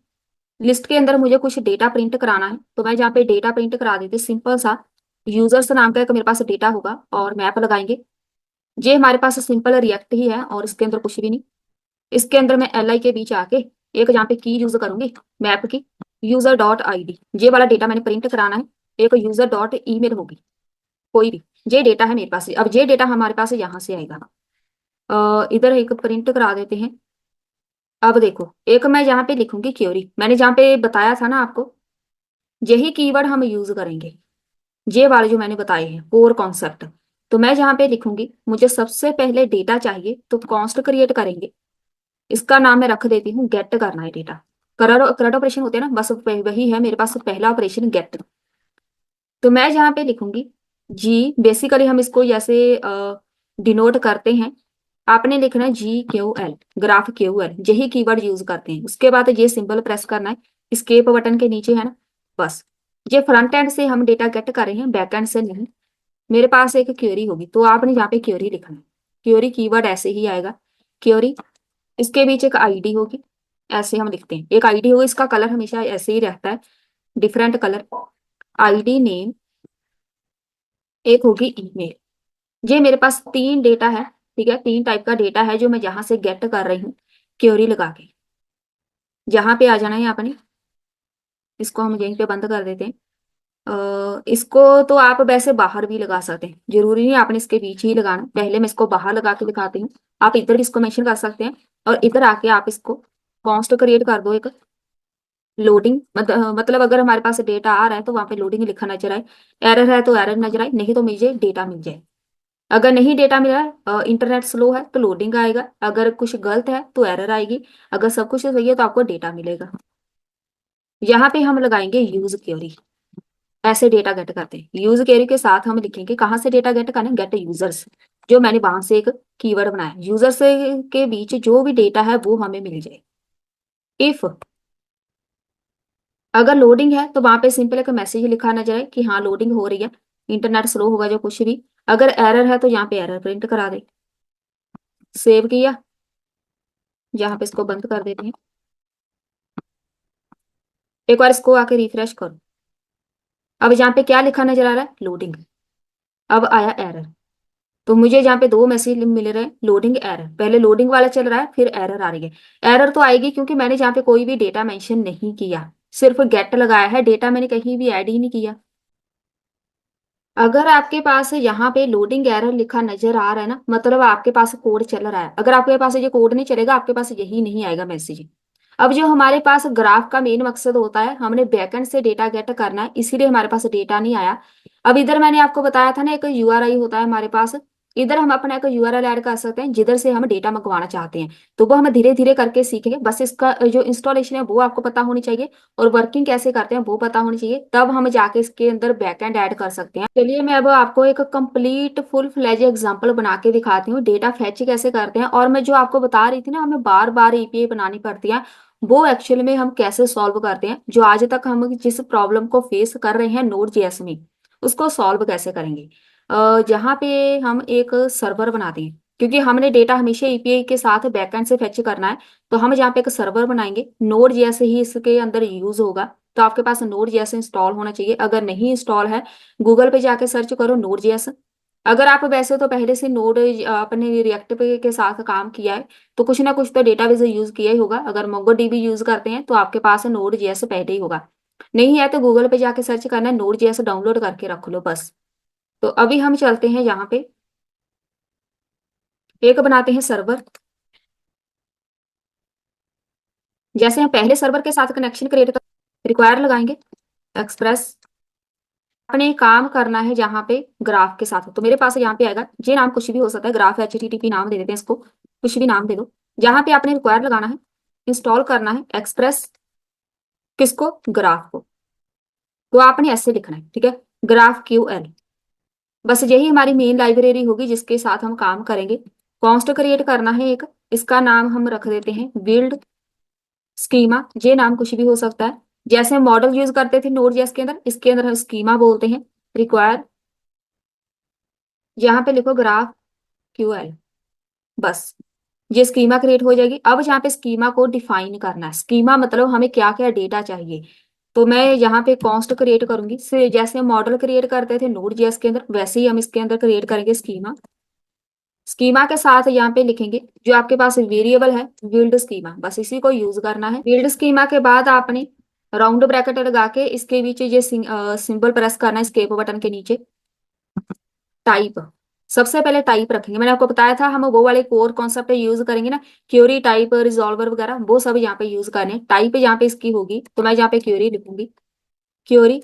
लिस्ट के अंदर मुझे कुछ डेटा प्रिंट कराना है, तो मैं जहाँ पे डेटा प्रिंट करा देती हूँ, सिंपल सा यूजर्स नाम का एक मेरे पास डेटा होगा और मैप लगाएंगे। ये हमारे पास सिंपल रिएक्ट ही है और इसके अंदर कुछ भी नहीं। इसके अंदर मैं LI के बीच आके एक यहाँ पे की यूज करूंगी मैप की, user.id, ये वाला डेटा मैंने प्रिंट कराना है। एक user.email होगी, कोई भी, ये डेटा है मेरे पास। अब ये डेटा हमारे पास यहाँ से आएगा, इधर एक प्रिंट करा देते हैं। अब देखो, एक मैं यहाँ पे लिखूंगी क्योरी, मैंने जहाँ पे बताया था ना आपको, यही कीवर्ड हम यूज करेंगे, ये वाले जो मैंने बताए हैं कोर कॉन्सेप्ट। तो मैं जहाँ पे लिखूंगी मुझे सबसे पहले डेटा चाहिए, तो कॉन्स्ट क्रिएट करेंगे, इसका नाम मैं रख देती हूँ गेट करना है डेटा। करंट ऑपरेशन होते हैं ना, बस वही है मेरे पास पहला ऑपरेशन गेट। तो मैं यहाँ पे लिखूंगी जी, बेसिकली हम इसको जैसे डिनोट करते हैं, आपने लिखना है GQL, ग्राफ QL, यही कीवर्ड यूज करते हैं। उसके बाद ये सिंबल प्रेस करना है, स्केप बटन के नीचे है ना, बस। ये फ्रंट एंड से हम डेटा गेट कर रहे हैं, बैक एंड से नहीं। मेरे पास एक क्वेरी होगी, तो आपने यहाँ पे क्वेरी लिखना है, क्वेरी कीवर्ड ऐसे ही आएगा, क्वेरी, इसके बीच एक आईडी होगी, ऐसे हम लिखते हैं, एक आईडी होगी, इसका कलर हमेशा ऐसे ही रहता है, डिफरेंट कलर, आईडी नेम, एक होगी ईमेल। ये मेरे पास तीन डेटा है, ठीक है, तीन टाइप का डेटा है जो मैं यहाँ से गेट कर रही हूँ क्वेरी लगा के। यहाँ पे आ जाना है आपने, इसको हम यहीं पे बंद कर देते हैं। इसको तो आप वैसे बाहर भी लगा सकते हैं, जरूरी नहीं आपने इसके बीच ही लगाना। पहले मैं इसको बाहर लगा के दिखाती हूँ, आप इधर भी इसको मेंशन कर सकते हैं, और इधर आके आप इसको कॉन्स्ट क्रिएट कर दो एक, लोडिंग मतलब अगर हमारे पास डेटा आ रहा है तो वहां पे लोडिंग लिखा नजर आए, एरर है तो एरर नजर आए, नहीं तो मुझे डेटा मिल जाए। अगर नहीं डेटा मिल रहा है, इंटरनेट स्लो है तो लोडिंग आएगा, अगर कुछ गलत है तो एरर आएगी, अगर सब कुछ सही है तो आपको डेटा मिलेगा। यहाँ पे हम लगाएंगे यूज क्वेरी। ऐसे डेटा गेट करते हैं, यूज क्वेरी के साथ हम लिखेंगे कहाँ से डेटा गेट करना है, गेट यूजर्स, जो मैंने वहां से एक कीवर्ड बनाया, यूजर्स के बीच जो भी डेटा है वो हमें मिल जाए। इफ अगर लोडिंग है तो वहां पे सिंपल एक मैसेज लिखा ना जाए कि हाँ लोडिंग हो रही है, इंटरनेट स्लो होगा जो कुछ भी। अगर एरर है तो यहाँ पे एरर प्रिंट करा दे। सेव किया, यहाँ पे इसको बंद कर देते हैं। एक बार इसको आके रिफ्रेश करो। अब यहाँ पे क्या लिखा नजर आ रहा है, लोडिंग। अब आया एरर। तो मुझे यहाँ पे दो मैसेज मिल रहे हैं, लोडिंग एरर, पहले लोडिंग वाला चल रहा है फिर एरर आ रही है। एरर तो आएगी क्योंकि मैंने यहाँ पे कोई भी डेटा मेंशन नहीं किया, सिर्फ गेट लगाया है, डेटा मैंने कहीं भी ऐड ही नहीं किया। अगर आपके पास यहाँ पे लोडिंग एरर लिखा नजर आ रहा है ना, मतलब आपके पास कोड चल रहा है, अगर आपके पास ये कोड नहीं चलेगा आपके पास यही नहीं आएगा मैसेज। अब जो हमारे पास ग्राफ का मेन मकसद होता है, हमने बैकएंड से डेटा गेट करना है, इसीलिए हमारे पास डेटा नहीं आया। अब इधर मैंने आपको बताया था ना, एक यूआरआई होता है हमारे पास, इधर हम अपना एक यूआरएल ऐड कर सकते हैं जिधर से हम डेटा मंगवाना चाहते हैं। तो वो हम धीरे धीरे करके सीखेंगे, बस इसका जो इंस्टॉलेशन है वो आपको पता होनी चाहिए, और वर्किंग कैसे करते हैं वो पता होनी चाहिए, तब हम जाके इसके अंदर बैकएंड ऐड कर सकते हैं। चलिए मैं अब आपको एक कंप्लीट फुल फ्लेज एग्जांपल बना के दिखाती हूँ, डेटा फैच कैसे करते हैं, और मैं जो आपको बता रही थी ना हमें बार बार एपीआई बनानी पड़ती है, वो एक्चुअल में हम कैसे सॉल्व करते हैं, जो आज तक हम जिस प्रॉब्लम को फेस कर रहे हैं नोड जेएस में, उसको सॉल्व कैसे करेंगे। जहाँ पे हम एक सर्वर बनाते हैं, क्योंकि हमने डेटा हमेशा एपीआई के साथ बैकएंड से फेच करना है, तो हम जहाँ पे एक सर्वर बनाएंगे, नोड जैसे ही इसके अंदर यूज होगा, तो आपके पास नोड जैसे इंस्टॉल होना चाहिए। अगर नहीं इंस्टॉल है, गूगल पे जाके सर्च करो नोड जेएस। अगर आप वैसे तो पहले से नोड अपने रिएक्ट पे के साथ काम किया है, तो कुछ ना कुछ तो डेटाबेस यूज किया ही होगा। अगर मोंगोडीबी यूज करते हैं तो आपके पास नोड जेएस पहले ही होगा, नहीं है तो गूगल पे जाके सर्च करना है, नोड जेएस डाउनलोड करके रख लो बस। तो अभी हम चलते हैं यहाँ पे, एक बनाते हैं सर्वर। जैसे हम पहले सर्वर के साथ कनेक्शन क्रिएट कर, रिक्वायर लगाएंगे एक्सप्रेस, अपने काम करना है जहाँ पे ग्राफ के साथ, तो मेरे पास यहाँ पे आएगा, ये नाम कुछ भी हो सकता है, ग्राफ HTTP नाम दे देते हैं इसको, कुछ भी नाम दे दो। जहाँ पे आपने रिक्वायर लगाना है, इंस्टॉल करना है एक्सप्रेस, किसको, ग्राफ को, तो आपने ऐसे लिखना है, ठीक है, ग्राफ QL। बस यही हमारी मेन लाइब्रेरी होगी जिसके साथ हम काम करेंगे। कॉन्स्ट क्रिएट करना है एक, इसका नाम हम रख देते हैं बिल्ड स्कीमा, ये नाम कुछ भी हो सकता है, जैसे हम मॉडल यूज करते थे नोड जेएस के अंदर, इसके अंदर हम स्कीमा बोलते हैं। रिक्वायर, यहाँ पे लिखो ग्राफ QL, बस ये स्कीमा क्रिएट हो जाएगी। अब यहाँ पे स्कीमा को डिफाइन करना है, स्कीमा मतलब हमें क्या क्या डेटा चाहिए, तो मैं यहाँ पे कॉन्स्ट क्रिएट करूंगी, जैसे हम मॉडल क्रिएट करते थे नोड जेएस के अंदर, वैसे ही हम इसके अंदर क्रिएट करेंगे स्कीमा। स्कीमा के साथ यहाँ पे लिखेंगे जो आपके पास वेरिएबल है, बिल्ड स्कीमा, बस इसी को यूज करना है। बिल्ड स्कीमा के बाद आपने राउंड ब्रैकेट लगा के इसके बीच ये सिंबल प्रेस करना है, स्केप बटन के नीचे। टाइप, सबसे पहले टाइप रखेंगे, मैंने आपको बताया था हम वो वाले कोर कॉन्सेप्ट यूज करेंगे ना, क्यूरी टाइप रिजॉल्वर वगैरह, वो सब यहाँ पे यूज करने। टाइप यहाँ पे इसकी होगी, तो मैं यहाँ पे क्यूरी लिखूंगी, क्यूरी।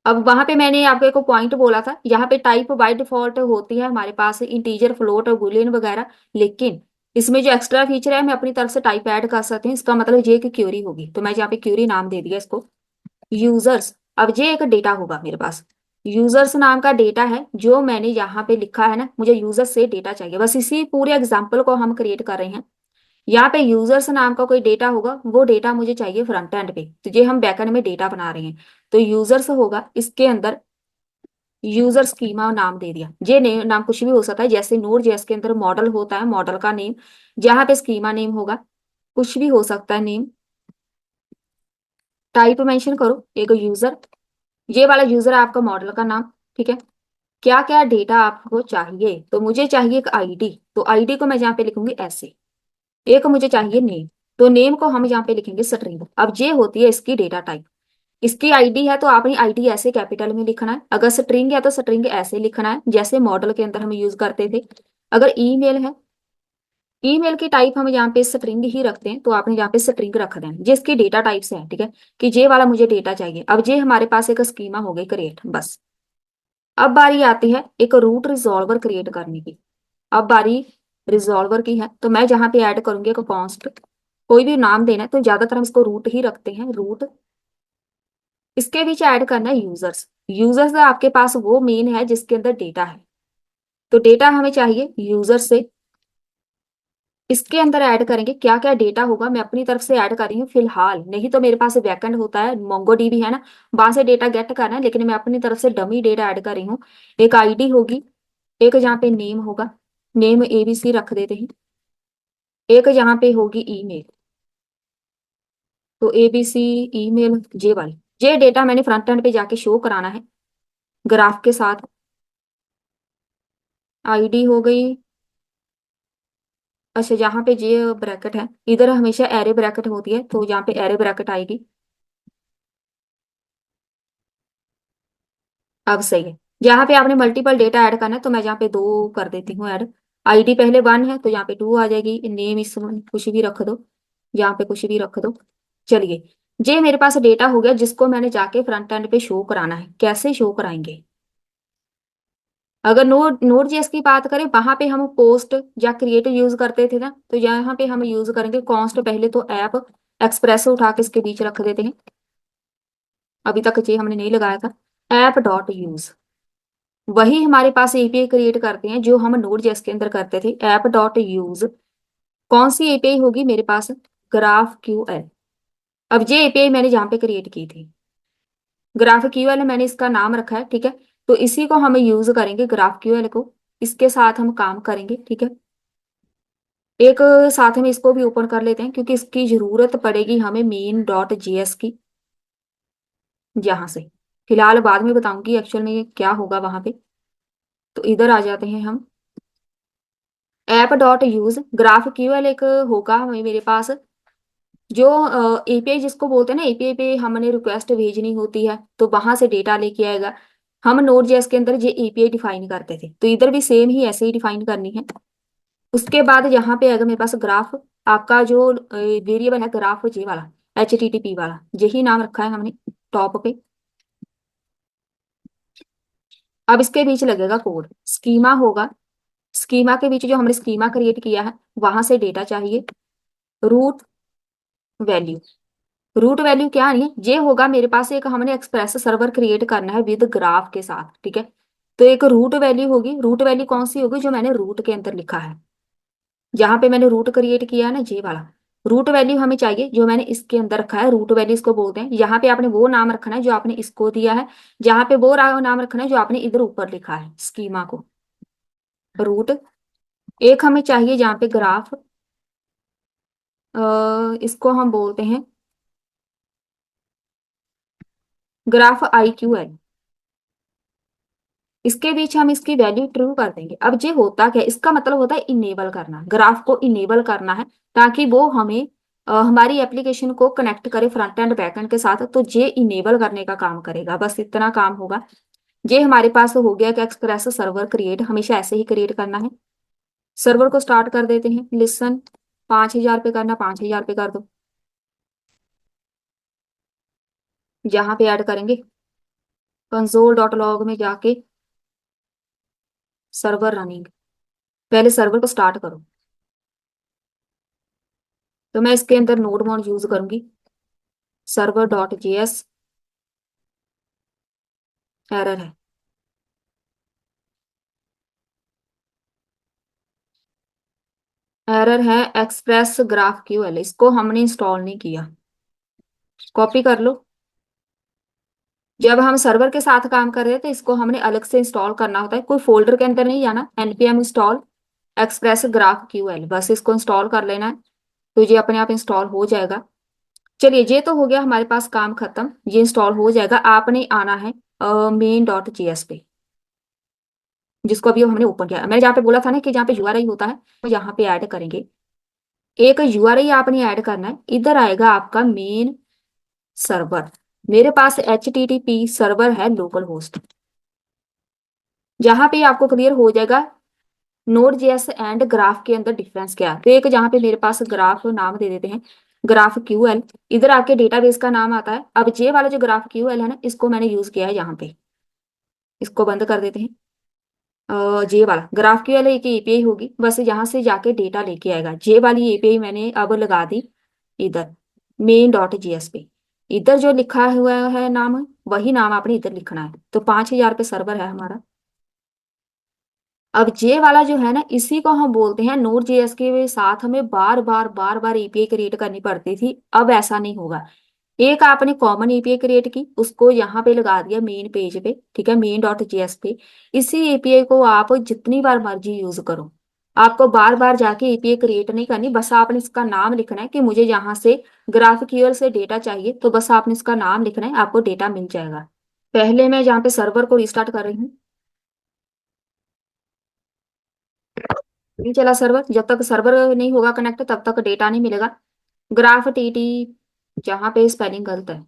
अब वहां पे मैंने आपको एक पॉइंट बोला था, यहाँ पे टाइप बाय डिफॉल्ट होती है हमारे पास इंटीजर, फ्लोट और बुलियन वगैरह, लेकिन इसमें जो एक्स्ट्रा फीचर है मैं अपनी तरफ से टाइप ऐड कर सकती हूँ, इसका मतलब ये कि क्यूरी होगी, तो मैं यहाँ पे क्यूरी नाम दे दिया इसको। यूजर्स, अब ये एक डेटा होगा मेरे पास, यूजर्स नाम का डेटा है जो मैंने यहाँ पे लिखा है ना, मुझे यूजर्स से डेटा चाहिए, बस इसी पूरे एग्जाम्पल को हम क्रिएट कर रहे हैं। यहाँ पे यूजर्स नाम का कोई डेटा होगा, वो डेटा मुझे चाहिए फ्रंट एंड पे, तो ये हम बैकएंड में डेटा बना रहे हैं, तो यूजर्स होगा, इसके अंदर यूजर स्कीमा नाम दे दिया। ये नेम नाम कुछ भी हो सकता है, जैसे नोड जेएस के अंदर मॉडल होता है, मॉडल का नेम, जहाँ पे स्कीमा नेम होगा, कुछ भी हो सकता है नेम। टाइप मेंशन करो एक यूजर, ये वाला यूजर है आपका मॉडल का नाम, ठीक है। क्या क्या डेटा आपको चाहिए, तो मुझे चाहिए एक आईडी, तो आईडी को मैं यहाँ पे लिखूंगी ऐसे। एक मुझे चाहिए नेम, तो नेम को हम यहाँ पे लिखेंगे स्ट्रिंग। अब ये होती है इसकी डेटा टाइप, इसकी आईडी है तो आपने आईडी ऐसे कैपिटल में लिखना है, अगर स्ट्रिंग है तो स्ट्रिंग ऐसे लिखना है जैसे मॉडल के अंदर हम यूज करते थे। अगर ईमेल है, ईमेल की टाइप हम यहाँ पे स्ट्रिंग ही रखते हैं, तो आपने यहाँ पे स्ट्रिंग रख देना जिसकी डेटा टाइप से है, ठीक है, कि जे वाला मुझे डेटा चाहिए। अब जे हमारे पास एक स्कीमा हो गई क्रिएट, बस। अब बारी आती है एक रूट रिजॉल्वर क्रिएट करने की। अब बारी रिजॉल्वर की है, तो मैं जहाँ पे ऐड करूंगी एक कॉन्स्ट, कोई भी नाम देना है, तो ज्यादातर हम इसको रूट ही रखते हैं, रूट। इसके बीच ऐड करना है यूजर्स। यूजर्स आपके पास वो मेन है जिसके अंदर डेटा है, तो डेटा हमें चाहिए यूजर से। इसके अंदर ऐड करेंगे क्या क्या डेटा होगा, मैं अपनी तरफ से ऐड कर रही हूँ फिलहाल, नहीं तो मेरे पास बैकएंड होता है मोंगोडीबी है ना, वहां से डेटा गेट करना है, लेकिन मैं अपनी तरफ से डमी डेटा ऐड कर रही हूँ। एक आईडी होगी, एक जहाँ पे नेम होगा, नेम एबीसी रख देते हैं, एक जहाँ पे होगी ईमेल, तो एबीसी ईमेल जे वाली। जे डेटा मैंने फ्रंट एंड पे जाके शो कराना है ग्राफ के साथ। आईडी हो गई, अच्छा जहाँ पे जे ब्रैकेट है, इधर हमेशा एरे ब्रैकेट होती है, तो यहाँ पे एरे ब्रैकेट आएगी। अब सही है। जहाँ पे आपने मल्टीपल डेटा ऐड करना है, तो मैं जहाँ पे 2 कर देती हूँ ऐड। आईडी पहले 1 है, तो यहाँ पे 2 आ जाएगी। नेम इस कुछ भी रख दो, यहाँ पे कुछ भी रख दो। चलिए, ये मेरे पास डेटा हो गया जिसको मैंने जाके फ्रंट एंड पे शो कराना है। कैसे शो कराएंगे, अगर नोड जेएस की बात करें, वहां पे हम पोस्ट या क्रिएट यूज करते थे ना, तो यहाँ पे हम यूज करेंगे कॉन्स्ट। पहले तो ऐप एक्सप्रेस उठा के इसके बीच रख देते हैं, अभी तक ये हमने नहीं लगाया था। ऐप डॉट यूज, वही हमारे पास एपीआई क्रिएट करते हैं जो हम नोड जेएस के अंदर करते थे। ऐप डॉट यूज कौन सी एपीआई होगी मेरे पास, ग्राफ क्यू एल। अब ये एपीआई मैंने जहाँ पे क्रिएट की थी, ग्राफ क्यू एल मैंने इसका नाम रखा है, ठीक है। तो इसी को हम यूज करेंगे, ग्राफ क्यू एल को, इसके साथ हम काम करेंगे, ठीक है। एक साथ में इसको भी ओपन कर लेते हैं क्योंकि इसकी जरूरत पड़ेगी हमें मेन डॉट जेएस की, यहाँ से। फिलहाल बाद में बताऊंगी एक्चुअल में ये क्या होगा वहां पे। तो इधर आ जाते हैं हम, app dot use graph QL एक होगा मेरे पास, जो एपीआई जिसको बोलते हैं ना, एपीआई पे हमने रिक्वेस्ट भेजनी होती है तो वहां से डेटा लेके आएगा। हम नोड जेएस के अंदर ये एपीआई डिफाइन करते थे, तो इधर भी सेम ही ऐसे ही डिफाइन करनी है। उसके बाद यहाँ पे आएगा मेरे पास ग्राफ, आपका जो वेरिएबल है ग्राफ जे वाला, HTTP वाला, यही नाम रखा है हमने टॉप पे। अब इसके बीच लगेगा कोड, स्कीमा होगा। स्कीमा के बीच जो हमने स्कीमा क्रिएट किया है वहां से डेटा चाहिए। रूट वैल्यू, रूट वैल्यू क्या नहीं है, ये होगा मेरे पास एक, हमने एक्सप्रेस सर्वर क्रिएट करना है विद ग्राफ के साथ, ठीक है। तो एक रूट वैल्यू होगी, रूट वैल्यू कौन सी होगी, जो मैंने रूट के अंदर लिखा है, जहां पे मैंने रूट क्रिएट किया है ना, जे वाला। रूट वैल्यू हमें चाहिए जो मैंने इसके अंदर रखा है, रूट वैल्यू इसको बोलते हैं। यहाँ पे आपने वो नाम रखना है जो आपने इसको दिया है, जहां पे वो नाम रखना है जो आपने इधर ऊपर लिखा है स्कीमा को। रूट एक हमें चाहिए जहाँ पे ग्राफ, इसको हम बोलते हैं ग्राफ IQL। इसके बीच हम इसकी वैल्यू ट्रू कर देंगे। अब ये होता क्या है, इसका मतलब होता है इनेबल करना, ग्राफ को इनेबल करना है ताकि वो हमें हमारी एप्लीकेशन को कनेक्ट करे फ्रंट एंड बैक एंड के साथ, तो ये इनेबल करने का काम करेगा, बस इतना काम होगा। ये हमारे पास हो गया कि एक्सप्रेस सर्वर क्रिएट, हमेशा ऐसे ही क्रिएट करना है। सर्वर को स्टार्ट कर देते हैं, लिसन 5000 पे करना, 5000 पे कर दो। यहाँ पे ऐड करेंगे कंसोल डॉट लॉग में जाके सर्वर रनिंग, पहले सर्वर को स्टार्ट करो। तो मैं इसके अंदर नोड मॉड यूज करूंगी, सर्वर डॉट जेएस। एरर है, एरर है एक्सप्रेस ग्राफ क्यूएल, इसको हमने इंस्टॉल नहीं किया। कॉपी कर लो, जब हम सर्वर के साथ काम कर रहे हैं तो इसको हमने अलग से इंस्टॉल करना होता है, कोई फोल्डर के अंदर नहीं जाना। npm install express graph QL, बस इसको इंस्टॉल कर लेना है, तो ये अपने आप इंस्टॉल हो जाएगा। चलिए, ये तो हो गया हमारे पास काम खत्म, ये इंस्टॉल हो जाएगा। आपने आना है मेन डॉट जेएस पे, जिसको अभी हमने ओपन किया। मैंने जहाँ पे बोला था ना कि जहाँ पे यूआरआई होता है, तो यहाँ पे ऐड करेंगे। एक यूआरआई आपने ऐड करना है, इधर आएगा आपका मेन सर्वर। मेरे पास HTTP सर्वर है लोकल होस्ट, जहां पे आपको क्लियर हो जाएगा नोड जेएस एंड ग्राफ के अंदर डिफरेंस क्या है। तो एक जहाँ पे मेरे पास ग्राफ नाम दे देते हैं, ग्राफ क्यूएल, इधर आके डेटाबेस का नाम आता है। अब जे वाला जो ग्राफ क्यूएल है ना, इसको मैंने यूज किया है यहाँ पे, इसको बंद कर देते हैं। जे वाला ग्राफ क्यूएल एक एपीआई होगी, बस यहाँ से जाके डेटा लेके आएगा। जे वाली एपीआई मैंने अब लगा दी इधर मेन डॉट जीएस पे। इधर जो लिखा हुआ है नाम, वही नाम आपने इधर लिखना है। तो 5,000 पे सर्वर है हमारा। अब जे वाला जो है ना, इसी को हम बोलते हैं नोड जेएस के साथ हमें बार बार एपीआई क्रिएट करनी पड़ती थी। अब ऐसा नहीं होगा। एक आपने कॉमन एपीआई क्रिएट की, उसको यहाँ पे लगा दिया मेन पेज पे, ठीक है, मेन डॉट जेएस पे। इसी एपीआई को आप जितनी बार मर्जी यूज करो, आपको बार बार जाके एपीआई क्रिएट नहीं करनी। बस आपने इसका नाम लिखना है कि मुझे यहाँ से ग्राफक्यूएल से डेटा चाहिए, तो बस आपने इसका नाम लिखना है, आपको डेटा मिल जाएगा। पहले मैं जहाँ पे सर्वर को रिस्टार्ट कर रही हूँ, नहीं चला सर्वर। जब तक सर्वर नहीं होगा कनेक्ट, तब तक डेटा नहीं मिलेगा। ग्राफ टीटी, जहाँ पे स्पेलिंग गलत है,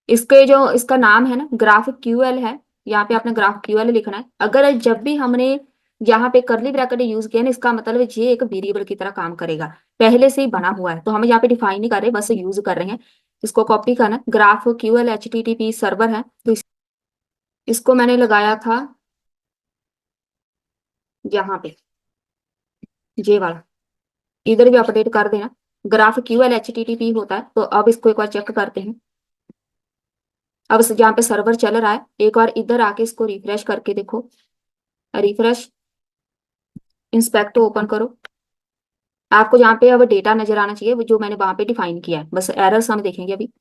इसके जो इसका नाम है ना ग्राफ क्यूएल है, यहाँ पे आपने ग्राफ क्यूएल लिखना है। अगर जब भी हमने यहाँ पे करली ब्रैकेट यूज किया ना, इसका मतलब ये एक वेरिएबल की तरह काम करेगा, पहले से ही बना हुआ है। तो हम यहाँ पे डिफाइन नहीं कर रहे, बस यूज कर रहे हैं। इसको कॉपी करना, ग्राफ क्यूएल HTTP सर्वर है, तो इसको मैंने लगाया था यहाँ पे जे वाला। इधर भी अपडेट कर देना, ग्राफ क्यूएल HTTP होता है। तो अब इसको एक बार चेक करते हैं। अब जहाँ पे सर्वर चल रहा है, एक बार इधर आके इसको रिफ्रेश करके देखो। रिफ्रेश, इंस्पेक्ट ओपन करो। आपको जहाँ पे अब डेटा नजर आना चाहिए, वो जो मैंने वहां पे डिफाइन किया है। बस एरर्स हम देखेंगे अभी।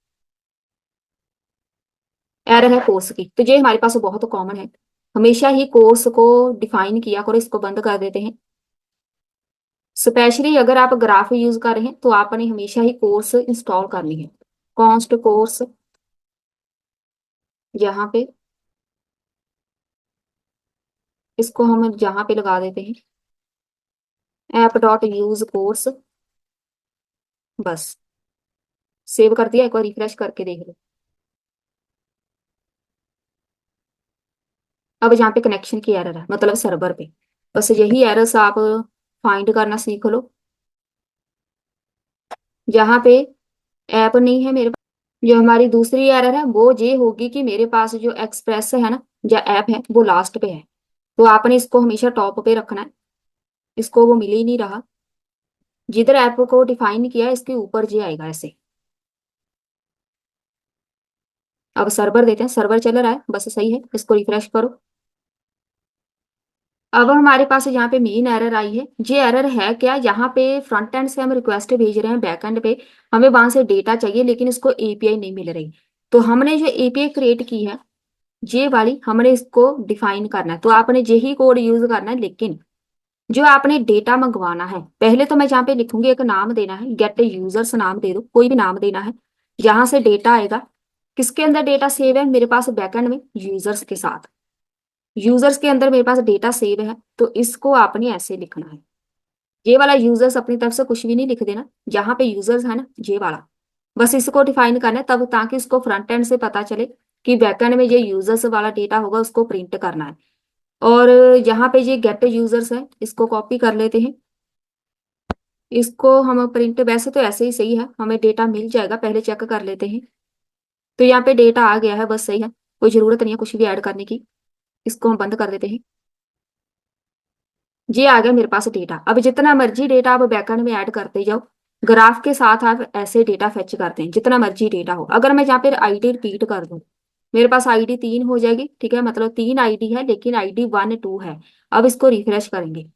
एरर है कोर्स की, तो ये हमारे पास बहुत कॉमन है। हमेशा ही कोर्स को डिफाइन किया करो। इसको बंद कर देते हैं। स्पेशली अगर आप ग्राफ यूज कर रहे हैं, तो आपने हमेशा ही कोर्स इंस्टॉल करनी है। कॉन्स्ट कोर्स, यहाँ पे इसको हम यहाँ पे लगा देते हैं, ऐप डॉट यूज कोर्स। बस सेव कर दिया, एक बार रिफ्रेश करके देख लो। अब यहाँ पे कनेक्शन की एरर है, मतलब सर्वर पे। बस यही एरर्स आप फाइंड करना सीख लो। यहाँ पे ऐप नहीं है मेरे पास। जो हमारी दूसरी एरर है वो ये होगी कि मेरे पास जो एक्सप्रेस है ना, या ऐप है, वो लास्ट पे है। तो आपने इसको हमेशा टॉप पे रखना है। इसको वो मिल ही नहीं रहा। जिधर ऐप को डिफाइन किया है, इसके ऊपर जे आएगा ऐसे। अब सर्वर देते हैं, सर्वर चल रहा है, बस सही है। इसको रिफ्रेश करो। अब हमारे पास यहाँ पे मेन एरर आई है। ये एरर है क्या, यहाँ पे फ्रंट एंड से हम रिक्वेस्ट भेज रहे हैं बैक एंड पे, हमें वहां से डेटा चाहिए, लेकिन इसको एपीआई नहीं मिल रही। तो हमने जो एपीआई क्रिएट की है, ये वाली, हमने इसको डिफाइन करना है। तो आपने यही कोड यूज करना है, लेकिन जो आपने डेटा मंगवाना है, पहले तो मैं यहाँ पे लिखूंगी, एक नाम देना है, गेट यूजर्स नाम दे दो, कोई भी नाम देना है। यहाँ से डेटा आएगा। किसके अंदर डेटा सेव है मेरे पास, बैकएंड में यूजर्स के साथ। यूजर्स के अंदर मेरे पास डेटा सेव है, तो इसको आपने ऐसे लिखना है। ये वाला यूजर्स अपनी तरफ से कुछ भी नहीं लिख देना। यहाँ पे यूजर्स है ना, ये वाला, बस इसको डिफाइन करना है तब, ताकि इसको फ्रंट एंड से पता चले कि बैकएंड में ये यूजर्स वाला डेटा होगा, उसको प्रिंट करना है। और यहाँ पे ये गेट यूजर्स है, इसको कॉपी कर लेते हैं। इसको हम प्रिंट, वैसे तो ऐसे ही सही है, हमें डेटा मिल जाएगा, पहले चेक कर लेते हैं। तो यहाँ पे डेटा आ गया है, बस सही है, कोई जरूरत नहीं है कुछ भी ऐड करने की। इसको हम बंद कर देते हैं। ये आ गया मेरे पास डेटा। अब जितना मर्जी डेटा आप बैकएंड में ऐड करते जाओ, ग्राफ के साथ आप ऐसे डेटा फेच करते हैं, जितना मर्जी डेटा हो। अगर मैं यहाँ पे आईडी रिपीट कर दूं, मेरे पास आईडी 3 हो जाएगी, ठीक है, मतलब 3 आईडी है, लेकिन आईडी 1 2 है। अब इसको रिफ्रेश करेंगे,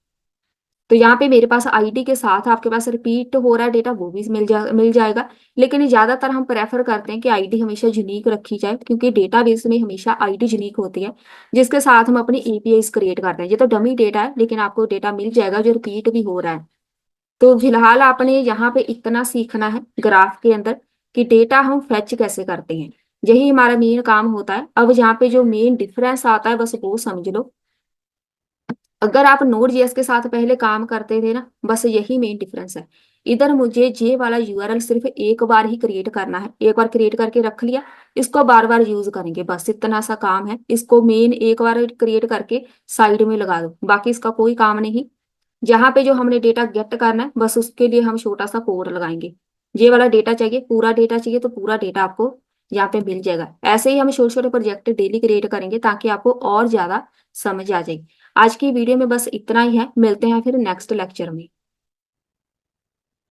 तो यहाँ पे मेरे पास आईडी के साथ आपके पास रिपीट हो रहा है डेटा, वो भी मिल जाएगा। लेकिन ज्यादातर हम प्रेफर करते हैं कि आईडी हमेशा यूनिक रखी जाए, क्योंकि डेटाबेस में हमेशा आईडी यूनिक होती है, जिसके साथ हम अपनी एपीआई क्रिएट करते हैं। ये तो डमी डेटा है, लेकिन आपको डेटा मिल जाएगा जो रिपीट भी हो रहा है। तो फिलहाल आपने यहाँ पे इतना सीखना है ग्राफ के अंदर, कि डेटा हम फैच कैसे करते हैं। यही हमारा मेन काम होता है। अब यहाँ पे जो मेन डिफरेंस आता है, बस वो समझ लो। अगर आप नोड जेएस के साथ पहले काम करते थे ना, बस यही मेन डिफरेंस है। इधर मुझे ये वाला यूआरएल सिर्फ एक बार ही क्रिएट करना है, एक बार क्रिएट करके रख लिया, इसको बार बार यूज करेंगे, बस इतना सा काम है। इसको मेन एक बार क्रिएट करके साइड में लगा दो, बाकी इसका कोई काम नहीं। जहां पे जो हमने डेटा गेट करना है बस उसके लिए हम छोटा सा कोड लगाएंगे। ये वाला डेटा चाहिए, पूरा डेटा चाहिए तो पूरा डेटा आपको यहाँ पे मिल जाएगा। ऐसे ही हम छोटे छोटे प्रोजेक्ट डेली क्रिएट करेंगे ताकि आपको और ज्यादा समझ आ जाए। आज की वीडियो में बस इतना ही है, मिलते हैं फिर नेक्स्ट लेक्चर में।